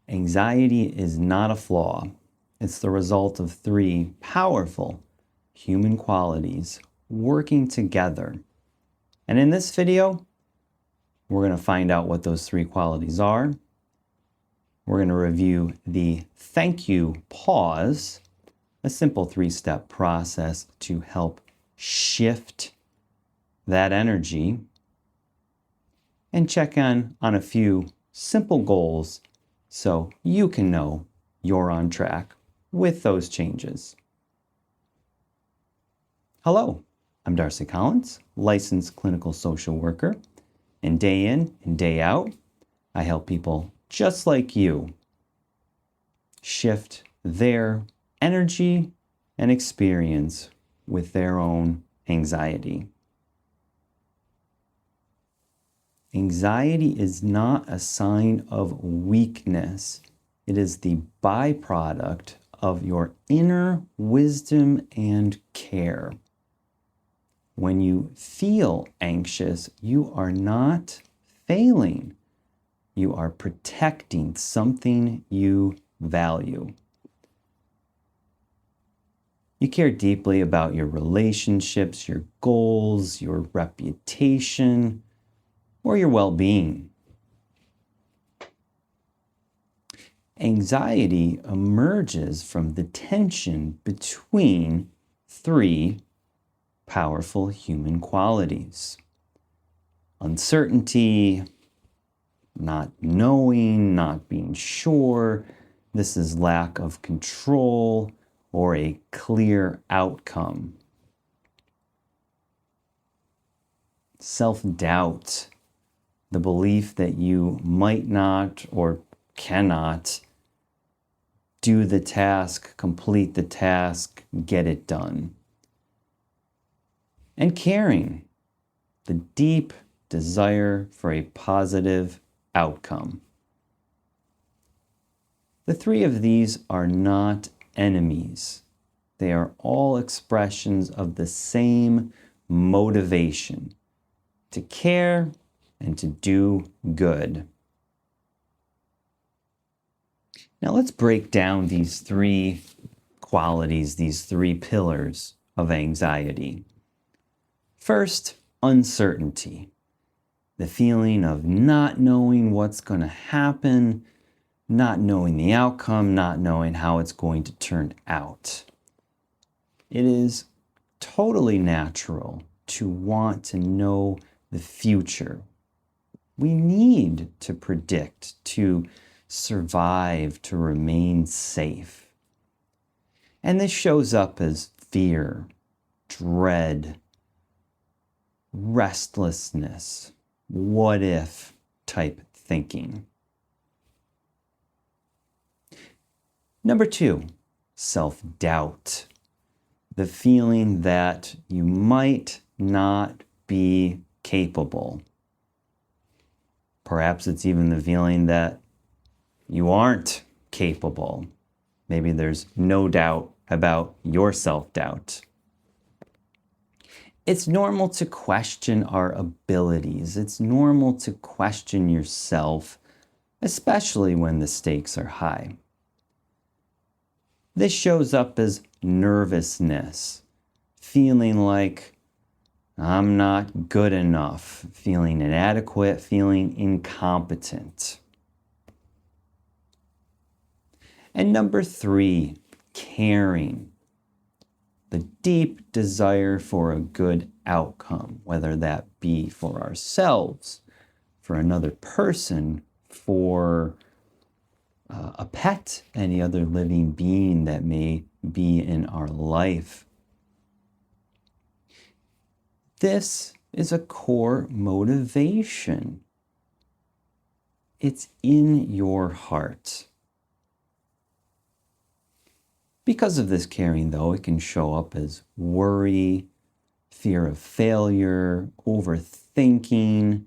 Anxiety is not a flaw. It's the result of three powerful human qualities working together. And in this video, we're going to find out what those three qualities are. We're going to review the thank you pause, a simple three-step process to help shift that energy, and check on a few simple goals so you can know you're on track with those changes. Hello, I'm Darcy Collins, licensed clinical social worker, and day in and day out, I help people just like you shift their energy and experience with their own anxiety. Anxiety is not a sign of weakness. It is the byproduct of your inner wisdom and care. When you feel anxious, you are not failing. You are protecting something you value. You care deeply about your relationships, your goals, your reputation, or your well-being. Anxiety emerges from the tension between three powerful human qualities: uncertainty, not knowing, not being sure. This is lack of control or a clear outcome. Self-doubt, the belief that you might not or cannot do the task, complete the task, get it done. And caring, the deep desire for a positive outcome. The three of these are not enemies. They are all expressions of the same motivation: to care and to do good. Now let's break down these three qualities, these three pillars of anxiety. First, uncertainty. The feeling of not knowing what's going to happen, not knowing the outcome, not knowing how it's going to turn out. It is totally natural to want to know the future. We need to predict, to survive, to remain safe. And this shows up as fear, dread, restlessness, what if type thinking. Number two, self-doubt. The feeling that you might not be capable. Perhaps it's even the feeling that you aren't capable. Maybe there's no doubt about your self-doubt. It's normal to question our abilities. It's normal to question yourself, especially when the stakes are high. This shows up as nervousness, feeling like I'm not good enough, feeling inadequate, feeling incompetent. And number three, caring. The deep desire for a good outcome, whether that be for ourselves, for another person, for a pet, any other living being that may be in our life. This is a core motivation. It's in your heart. Because of this caring, though, it can show up as worry, fear of failure, overthinking,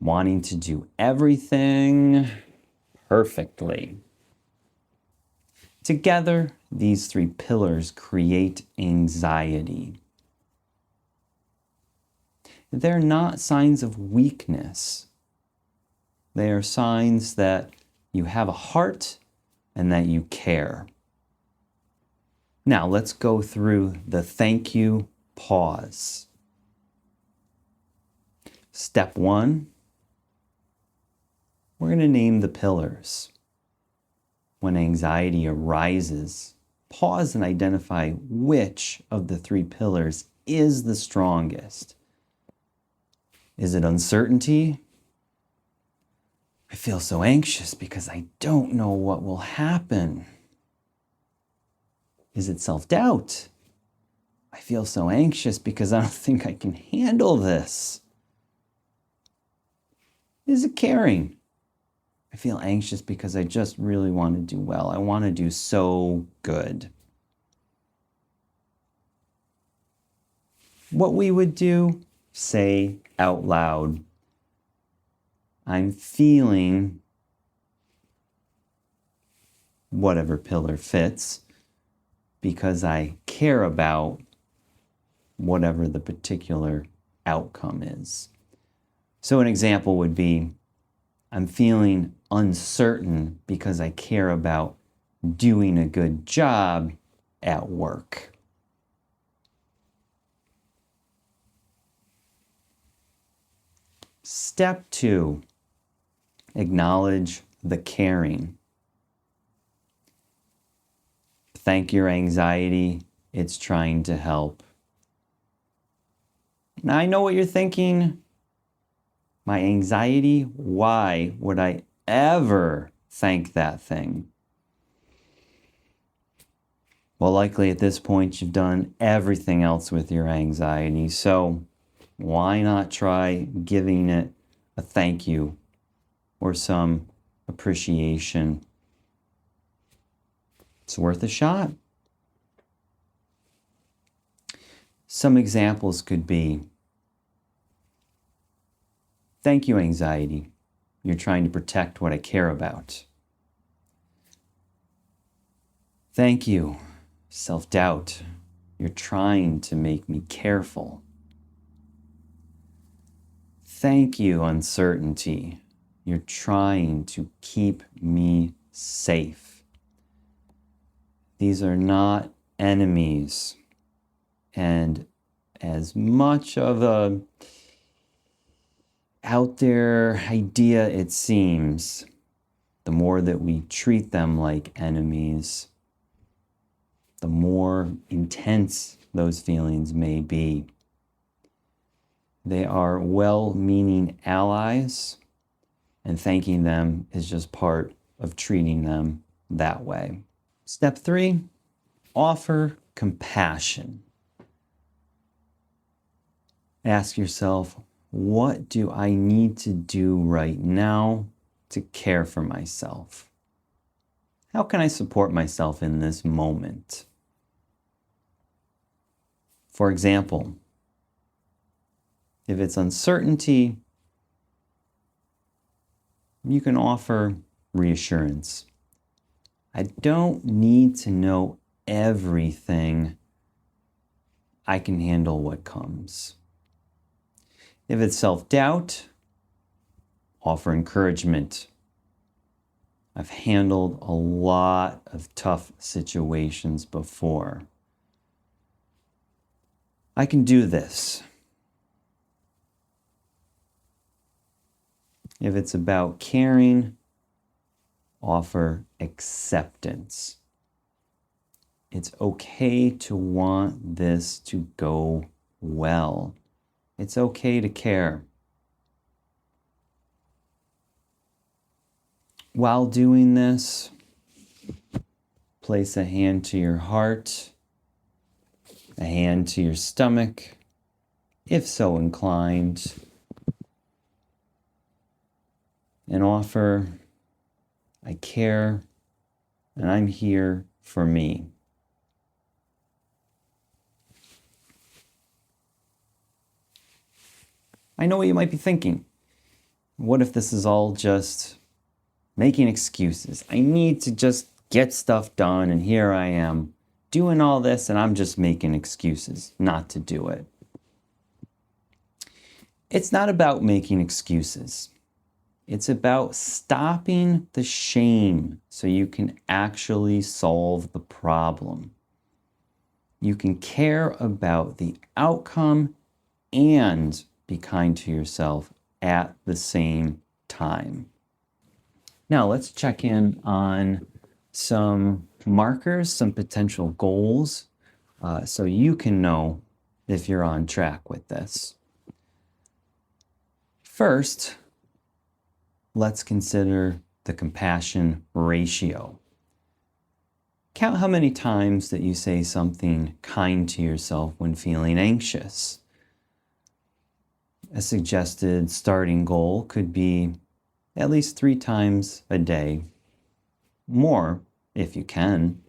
wanting to do everything perfectly. Together, these three pillars create anxiety. They're not signs of weakness. They are signs that you have a heart and that you care. Now let's go through the thank you pause. Step 1, we're going to name the pillars. When anxiety arises, pause and identify which of the 3 pillars is the strongest. Is it uncertainty? I feel so anxious because I don't know what will happen. Is it self-doubt? I feel so anxious because I don't think I can handle this. Is it caring? I feel anxious because I just really want to do well. I want to do so good. What we would do, say out loud, I'm feeling whatever pillar fits because I care about whatever the particular outcome is. So an example would be, I'm feeling uncertain because I care about doing a good job at work. Step 2, acknowledge the caring. Thank your anxiety. It's trying to help. Now I know what you're thinking. My anxiety, why would I ever thank that thing? Well, likely at this point you've done everything else with your anxiety, so why not try giving it a thank you or some appreciation? It's worth a shot. Some examples could be, thank you, anxiety. You're trying to protect what I care about. Thank you, self-doubt. You're trying to make me careful. Thank you, uncertainty. You're trying to keep me safe. These are not enemies. And as much of a out there idea it seems, the more that we treat them like enemies, the more intense those feelings may be. They are well-meaning allies, and thanking them is just part of treating them that way. Step 3, offer compassion. Ask yourself, what do I need to do right now to care for myself? How can I support myself in this moment? For example, if it's uncertainty, you can offer reassurance. I don't need to know everything. I can handle what comes. If it's self-doubt, offer encouragement. I've handled a lot of tough situations before. I can do this. If it's about caring, offer acceptance. It's okay to want this to go well. It's okay to care. While doing this, place a hand to your heart, a hand to your stomach, if so inclined, and offer, I care, and I'm here for me. I know what you might be thinking. What if this is all just making excuses? I need to just get stuff done, and here I am doing all this, and I'm just making excuses not to do it. It's not about making excuses. It's about stopping the shame so you can actually solve the problem. You can care about the outcome and be kind to yourself at the same time. Now let's check in on some markers, some potential goals, so you can know if you're on track with this. First, let's consider the compassion ratio. Count how many times that you say something kind to yourself when feeling anxious. A suggested starting goal could be at least 3 times a day, more if you can.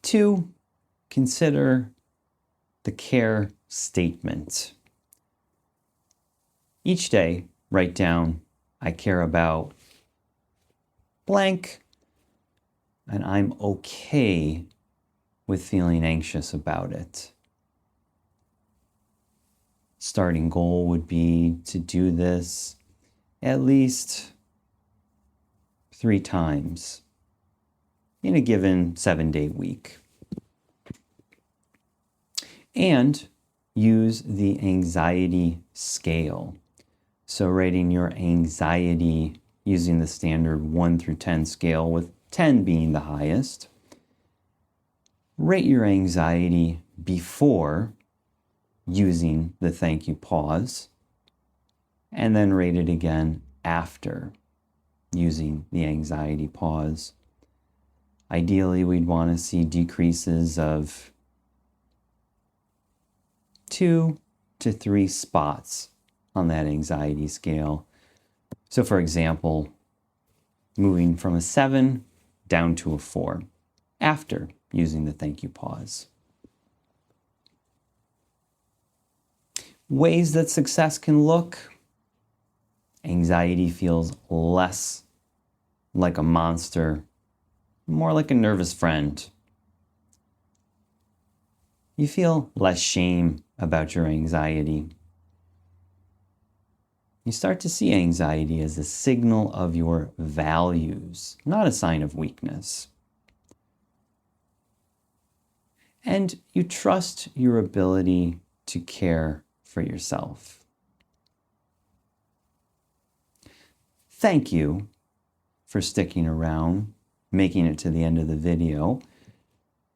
2, consider the care statement. Each day, write down, I care about blank, and I'm okay with feeling anxious about it. Starting goal would be to do this at least 3 times in a given 7-day week. And use the anxiety scale. So rating your anxiety using the standard 1 through 10 scale, with 10 being the highest. Rate your anxiety before using the thank you pause, and then rate it again after using the anxiety pause. Ideally, we'd want to see decreases of 2 to 3 spots on that anxiety scale. So for example, moving from a 7 down to a 4 after using the thank you pause. Ways that success can look: anxiety feels less like a monster, more like a nervous friend. You feel less shame about your anxiety. You start to see anxiety as a signal of your values, not a sign of weakness. And you trust your ability to care for yourself. Thank you for sticking around, making it to the end of the video.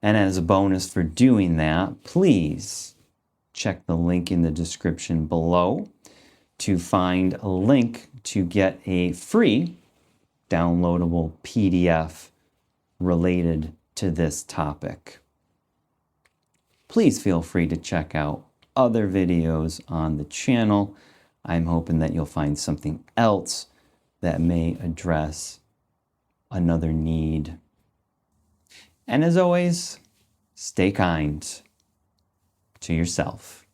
And as a bonus for doing that, please check the link in the description below to find a link to get a free downloadable PDF related to this topic. Please feel free to check out other videos on the channel. I'm hoping that you'll find something else that may address another need. And as always, stay kind to yourself.